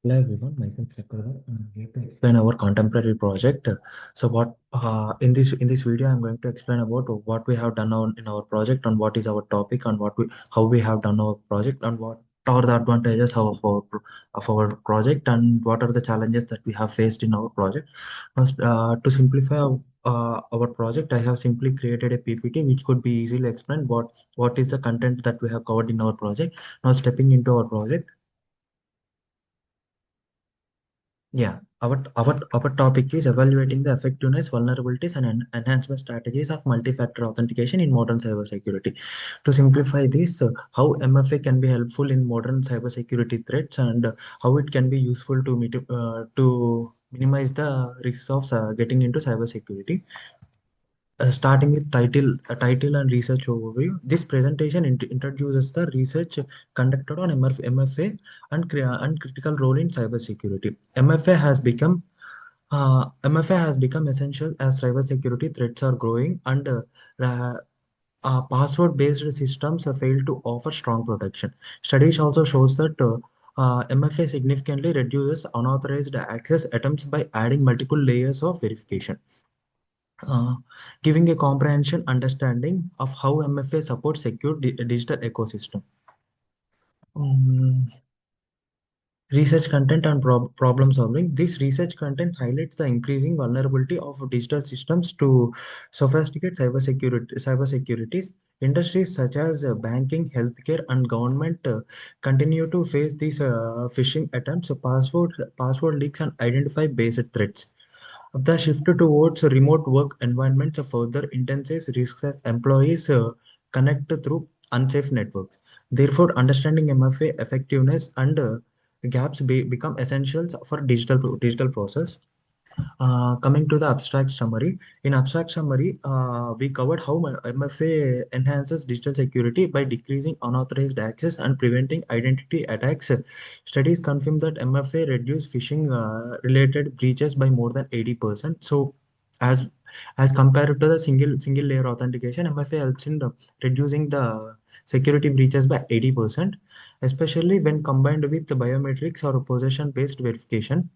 Hello everyone, myself Shankar. I'm here to explain our contemporary project. So what in this video I'm going to explain about what we have done in our project and what is our topic and how we have done our project and what are the advantages of our project and what are the challenges that we have faced in our project. First, to simplify our project, I have simply created a PPT which could be easily explained what is the content that we have covered in our project. Now stepping into our project. Yeah, our topic is evaluating the effectiveness, vulnerabilities, and enhancement strategies of multi-factor authentication in modern cybersecurity. To simplify this, how MFA can be helpful in modern cybersecurity threats and how it can be useful to minimize the risks of getting into cybersecurity. Starting with title and research overview. This presentation introduces the research conducted on MFA and critical role in cybersecurity. MFA has become essential as cybersecurity threats are growing and password-based systems fail to offer strong protection. Studies also shows that MFA significantly reduces unauthorized access attempts by adding multiple layers of verification, uh, giving a comprehensive understanding of how MFA supports secure digital ecosystem. Um, Research content and problem solving. This research content highlights the increasing vulnerability of digital systems to sophisticated cybersecurities. Industries such as banking, healthcare, and government continue to face these phishing attempts, password leaks, and identify based threats. The shift towards remote work environments further intensifies risks as employees connect through unsafe networks. Therefore, understanding MFA effectiveness and gaps become essentials for digital process. Coming to the abstract summary, in abstract summary, we covered how MFA enhances digital security by decreasing unauthorized access and preventing identity attacks. Studies confirm that MFA reduce phishing related breaches by more than 80%. So, as as compared to the single layer authentication, MFA helps in reducing the security breaches by 80%, especially when combined with the biometrics or possession based verification.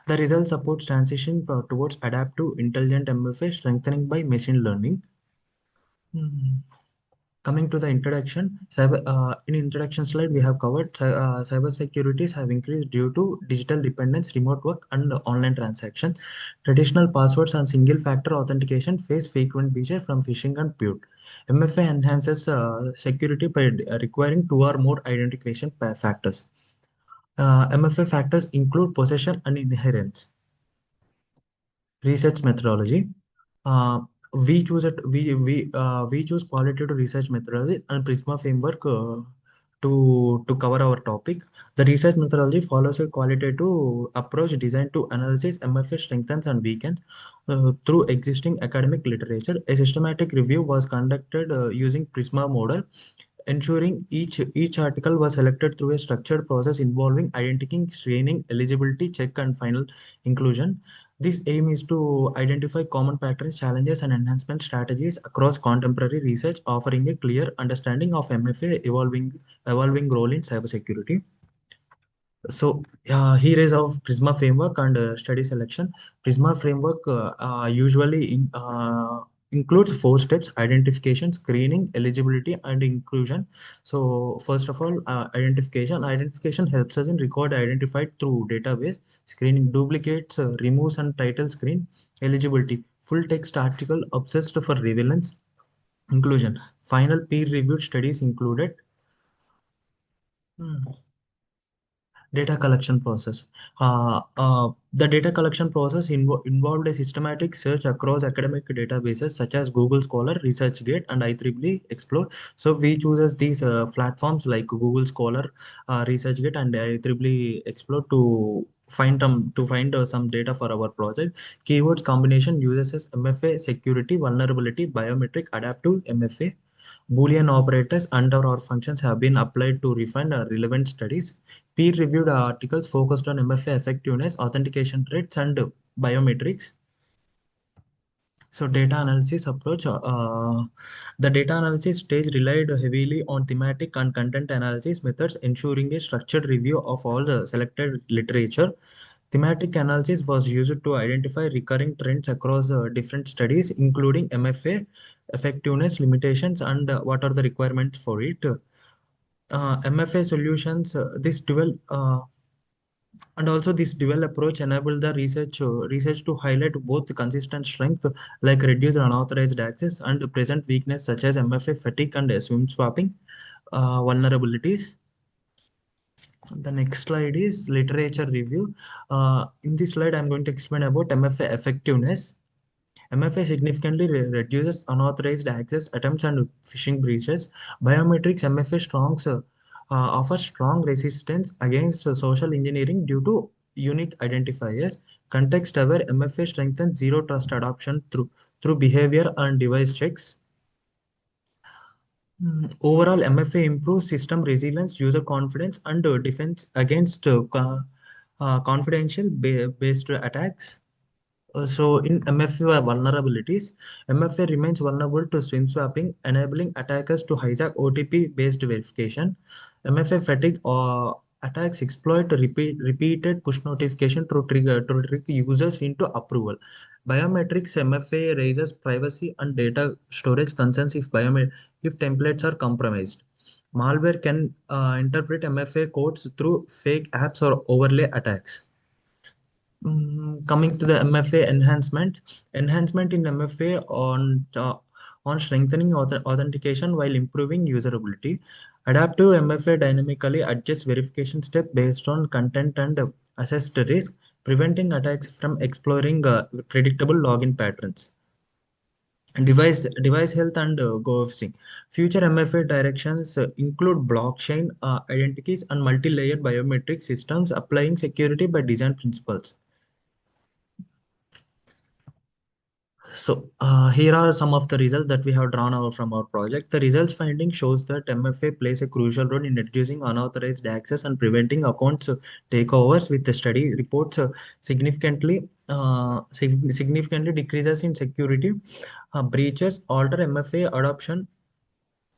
The result supports transition towards adaptive intelligent MFA strengthening by machine learning. Hmm. Coming to the introduction, in introduction slide we have covered cyber securities have increased due to digital dependence, remote work, and online transactions. Traditional passwords and single factor authentication face frequent breaches from phishing and PUT. MFA enhances security by requiring two or more identification factors. MFA factors include possession and inheritance. Research methodology. Uh, we choose qualitative research methodology and Prisma framework to cover our topic. The research methodology follows a qualitative approach designed to analyze MFA strengthens and weakens through existing academic literature. A systematic review was conducted using Prisma model, ensuring each article was selected through a structured process involving identifying, screening, eligibility check, and final inclusion. This aim is to identify common patterns, challenges, and enhancement strategies across contemporary research, offering a clear understanding of MFA evolving role in cybersecurity. So here is our Prisma framework and study selection. Prisma framework usually includes four steps: identification, screening, eligibility, and inclusion. So first of all, identification. Identification helps us in record identified through database. Screening duplicates, removes, and title screen. Eligibility: full text article obsessed for relevance. Inclusion: final peer-reviewed studies included. Hmm. Data collection process. The data collection process involved a systematic search across academic databases such as Google Scholar, ResearchGate, and IEEE Explore. So we chooses these platforms like Google Scholar, ResearchGate, and IEEE Explore to find some data for our project. Keywords combination uses as MFA security, vulnerability, biometric, adaptive MFA. Boolean operators under or functions have been applied to refine relevant studies. Peer-reviewed articles focused on MFA effectiveness, authentication rates, and biometrics. So data analysis approach, the data analysis stage relied heavily on thematic and content analysis methods, ensuring a structured review of all the selected literature. Thematic analysis was used to identify recurring trends across different studies, including MFA, effectiveness, limitations, and what are the requirements for it. MFA solutions, and also this dual approach enabled the research to highlight both consistent strength like reduced unauthorized access and present weakness such as MFA fatigue and swim swapping vulnerabilities. The next slide is literature review. In this slide, I'm going to explain about MFA effectiveness. MFA significantly reduces unauthorized access attempts and phishing breaches. Biometrics MFA offer strong resistance against social engineering due to unique identifiers. Context-aware MFA strengthens zero trust adoption through behavior and device checks. Overall, MFA improves system resilience, user confidence, and defense against based attacks. So in MFA vulnerabilities, MFA remains vulnerable to SIM swapping, enabling attackers to hijack OTP-based verification. MFA fatigue attacks exploit repeated push notification to trick users into approval. Biometrics MFA raises privacy and data storage concerns if templates are compromised. Malware can interpret MFA codes through fake apps or overlay attacks. Coming to the MFA enhancement in MFA on strengthening authentication while improving usability. Adaptive MFA dynamically adjusts verification step based on content and assessed risk, preventing attacks from exploring predictable login patterns. Device health and coercing. Future MFA directions include blockchain identities and multi-layered biometric systems applying security by design principles. So here are some of the results that we have drawn out from our project. The results finding shows that MFA plays a crucial role in reducing unauthorized access and preventing accounts takeovers, with the study reports significantly decreases in security breaches. Alter MFA adoption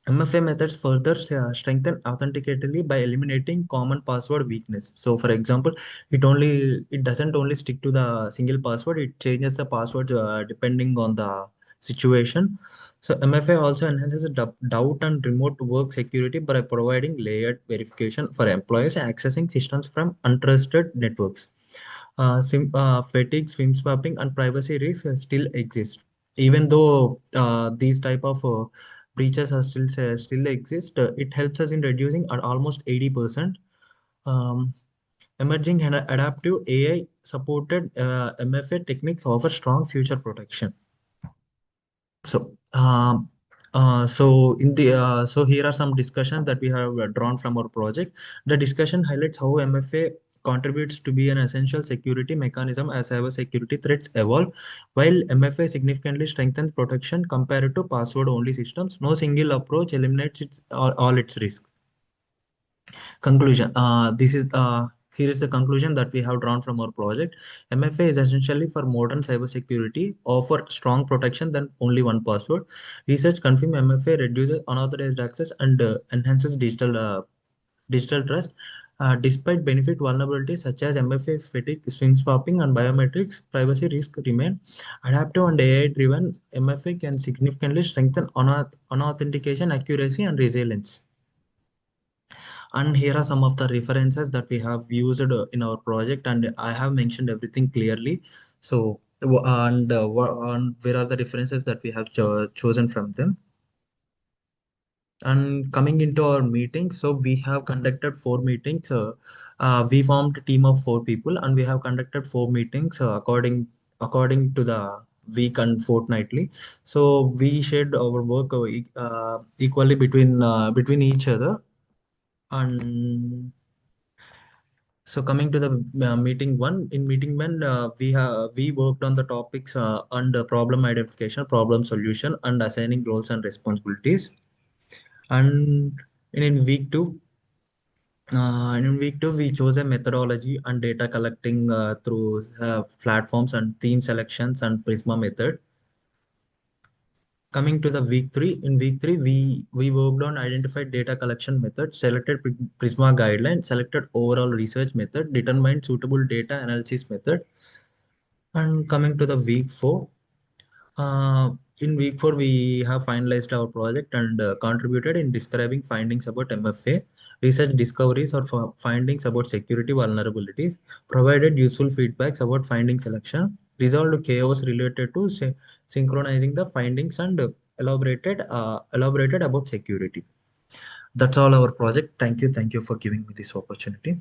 MFA methods further strengthen authenticity by eliminating common password weakness. So, for example, it doesn't only stick to the single password; it changes the password depending on the situation. So, MFA also enhances the doubt and remote work security by providing layered verification for employees accessing systems from untrusted networks. Fatigue, swim swapping, and privacy risks still exist. Even though these type of breaches are still exist, it helps us in reducing at almost 80%. Um, Emerging and adaptive AI supported MFA techniques offer strong future protection. So, so here are some discussions that we have drawn from our project. The discussion highlights how MFA contributes to be an essential security mechanism as cybersecurity threats evolve. While MFA significantly strengthens protection compared to password-only systems, no single approach eliminates all its risks. Conclusion. Here is the conclusion that we have drawn from our project. MFA is essentially for modern cybersecurity, offer strong protection than only one password. Research confirm MFA reduces unauthorized access and enhances digital trust. Despite benefit vulnerabilities such as MFA fatigue, swim swapping, and biometrics, privacy risk remain. Adaptive and AI-driven MFA can significantly strengthen unauthentication, accuracy, and resilience. And here are some of the references that we have used in our project, and I have mentioned everything clearly. So, and where are the references that we have chosen from them? And coming into our meeting, so we have conducted 4 meetings. We formed a team of 4 people, and we have conducted 4 meetings according to the week and fortnightly. So we shared our work equally between each other. And so coming to the meeting one, in meeting one, we worked on the topics under problem identification, problem solution, and assigning roles and responsibilities. And in week two, we chose a methodology and data collecting through platforms and theme selections and Prisma method. Coming to the week three, in week three, we worked on identified data collection method, selected Prisma guideline, selected overall research method, determined suitable data analysis method. And coming to the week four, in week four, we have finalized our project and contributed in describing findings about MFA, research discoveries or findings about security vulnerabilities, provided useful feedbacks about finding selection, resolved chaos related to synchronizing the findings, and elaborated about security. That's all our project. Thank you for giving me this opportunity.